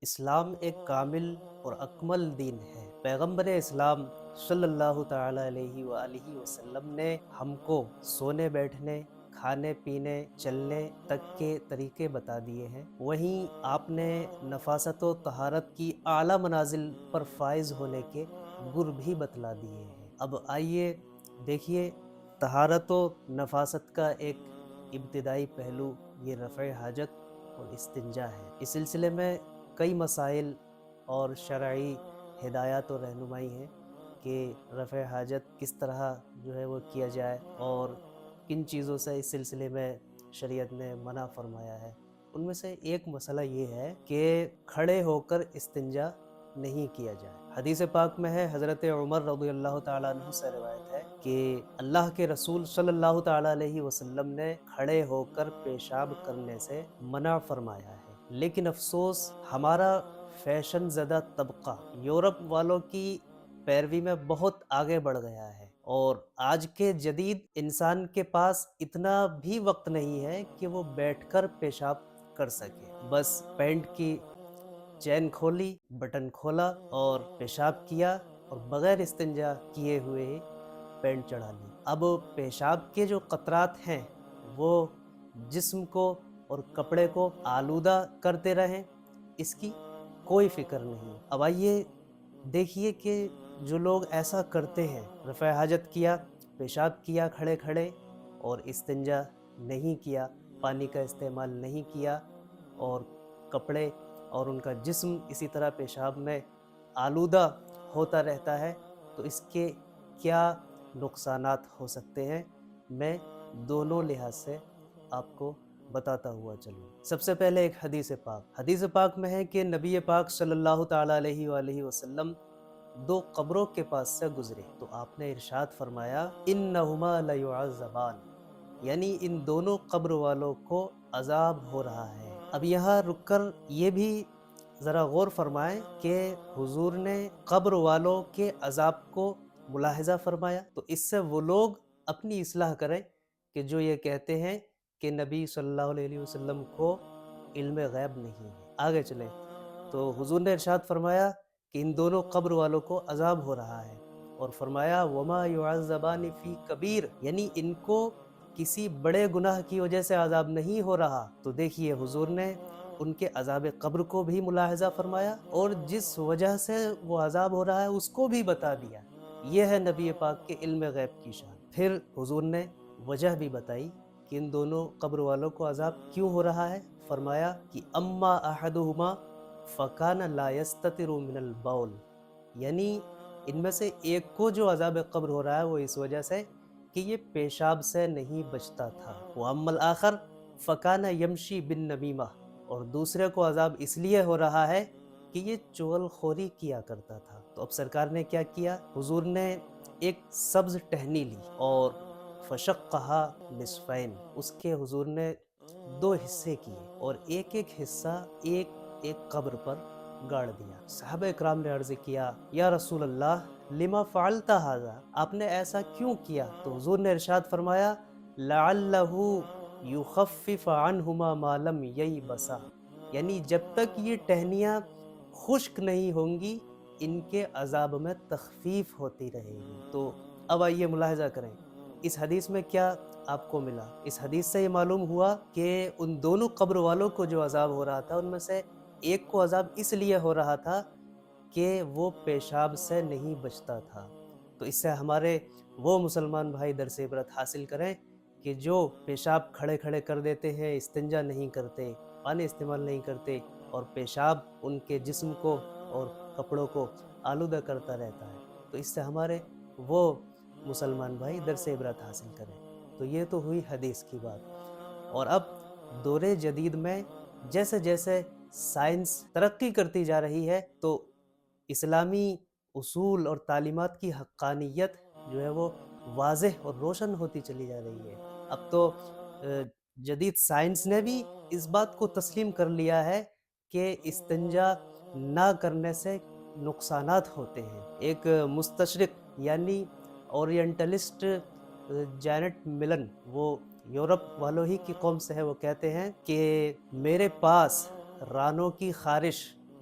اسلام ایک کامل اور اکمل دین ہے۔ پیغمبر اسلام صلی اللہ تعالی علیہ وآلہ وسلم نے ہم کو سونے بیٹھنے، کھانے پینے، چلنے تک کے طریقے بتا دیے ہیں۔ وہیں آپ نے نفاست و طہارت کی اعلیٰ منازل پر فائز ہونے کے گر بھی بتلا دیے ہیں۔ اب آئیے دیکھیے، طہارت و نفاست کا ایک ابتدائی پہلو یہ رفع حاجت اور استنجا ہے۔ اس سلسلے میں کئی مسائل اور شرعی ہدایات و رہنمائی ہیں کہ رفع حاجت کس طرح جو ہے وہ کیا جائے اور کن چیزوں سے اس سلسلے میں شریعت نے منع فرمایا ہے۔ ان میں سے ایک مسئلہ یہ ہے کہ کھڑے ہو کر استنجا نہیں کیا جائے۔ حدیث پاک میں ہے، حضرت عمر رضی اللہ تعالیٰ عنہ سے روایت ہے کہ اللہ کے رسول صلی اللہ تعالیٰ علیہ وسلم نے کھڑے ہو کر پیشاب کرنے سے منع فرمایا ہے۔ لیکن افسوس، ہمارا فیشن زدہ طبقہ یورپ والوں کی پیروی میں بہت آگے بڑھ گیا ہے، اور آج کے جدید انسان کے پاس اتنا بھی وقت نہیں ہے کہ وہ بیٹھ کر پیشاب کر سکے۔ بس پینٹ کی چین کھولی، بٹن کھولا اور پیشاب کیا، اور بغیر استنجا کیے ہوئے ہی پینٹ چڑھا لی۔ اب پیشاب کے جو قطرات ہیں وہ جسم کو اور کپڑے کو آلودہ کرتے رہیں، اس کی کوئی فکر نہیں۔ اب آئیے دیکھیے کہ جو لوگ ایسا کرتے ہیں، رفع حاجت کیا، پیشاب کیا کھڑے کھڑے، اور استنجا نہیں کیا، پانی کا استعمال نہیں کیا، اور کپڑے اور ان کا جسم اسی طرح پیشاب میں آلودہ ہوتا رہتا ہے، تو اس کے کیا نقصانات ہو سکتے ہیں، میں دونوں لحاظ سے آپ کو بتاتا ہوا چلوں۔ سب سے پہلے ایک حدیث پاک میں ہے کہ نبی پاک صلی اللہ تعالیٰ علیہ وآلہ وسلم دو قبروں کے پاس سے گزرے تو آپ نے ارشاد فرمایا، انہما لیعذبان، یعنی ان دونوں قبر والوں کو عذاب ہو رہا ہے۔ اب یہاں رک کر یہ بھی ذرا غور فرمائیں کہ حضور نے قبر والوں کے عذاب کو ملاحظہ فرمایا، تو اس سے وہ لوگ اپنی اصلاح کریں کہ جو یہ کہتے ہیں کہ نبی صلی اللہ علیہ وسلم کو علم غیب نہیں ہے۔ آگے چلیں تو حضور نے ارشاد فرمایا کہ ان دونوں قبر والوں کو عذاب ہو رہا ہے، اور فرمایا وما يعذبان فی کبیر، یعنی ان کو کسی بڑے گناہ کی وجہ سے عذاب نہیں ہو رہا۔ تو دیکھیے حضور نے ان کے عذاب قبر کو بھی ملاحظہ فرمایا، اور جس وجہ سے وہ عذاب ہو رہا ہے اس کو بھی بتا دیا۔ یہ ہے نبی پاک کے علم غیب کی شان۔ پھر حضور نے وجہ بھی بتائی کہ ان دونوں قبر والوں کو عذاب کیوں ہو رہا ہے۔ فرمایا کہ اما احدہما فکان لا یستتر من البول، یعنی ان میں سے ایک کو جو عذاب قبر ہو رہا ہے وہ اس وجہ سے کہ یہ پیشاب سے نہیں بچتا تھا۔ واما الآخر فکان یمشی بالنمیمہ، اور دوسرے کو عذاب اس لیے ہو رہا ہے کہ یہ چغل خوری کیا کرتا تھا۔ تو اب سرکار نے کیا کیا، حضور نے ایک سبز ٹہنی لی اور فشقہا نصفین، اس کے حضور نے دو حصے کیے، اور ایک ایک حصہ ایک ایک قبر پر گاڑ دیا۔ صحابہ اکرام نے عرض کیا، یا رسول اللہ لما فعلت ھذا، آپ نے ایسا کیوں کیا؟ تو حضور نے ارشاد فرمایا، لعلہ یخفف عنہما ما لم ییبسا، یعنی جب تک یہ ٹہنیاں خشک نہیں ہوں گی ان کے عذاب میں تخفیف ہوتی رہے گی۔ تو اب آئیے ملاحظہ کریں، اس حدیث میں کیا آپ کو ملا؟ اس حدیث سے یہ معلوم ہوا کہ ان دونوں قبر والوں کو جو عذاب ہو رہا تھا ان میں سے ایک کو عذاب اس لیے ہو رہا تھا کہ وہ پیشاب سے نہیں بچتا تھا۔ تو اس سے ہمارے وہ مسلمان بھائی درس عبرت حاصل کریں کہ جو پیشاب کھڑے کھڑے کر دیتے ہیں، استنجا نہیں کرتے، پانی استعمال نہیں کرتے، اور پیشاب ان کے جسم کو اور کپڑوں کو آلودہ کرتا رہتا ہے، تو اس سے ہمارے وہ مسلمان بھائی درس عبرت حاصل کریں۔ تو یہ تو ہوئی حدیث کی بات۔ اور اب دور جدید میں جیسے جیسے سائنس ترقی کرتی جا رہی ہے تو اسلامی اصول اور تعلیمات کی حقانیت جو ہے وہ واضح اور روشن ہوتی چلی جا رہی ہے۔ اب تو جدید سائنس نے بھی اس بات کو تسلیم کر لیا ہے کہ استنجا نہ کرنے سے نقصانات ہوتے ہیں۔ ایک مستشرق یعنی اورینٹلسٹ جینٹ ملن، وہ یورپ والوں ہی کی قوم سے ہے، وہ کہتے ہیں کہ میرے پاس رانوں کی خارش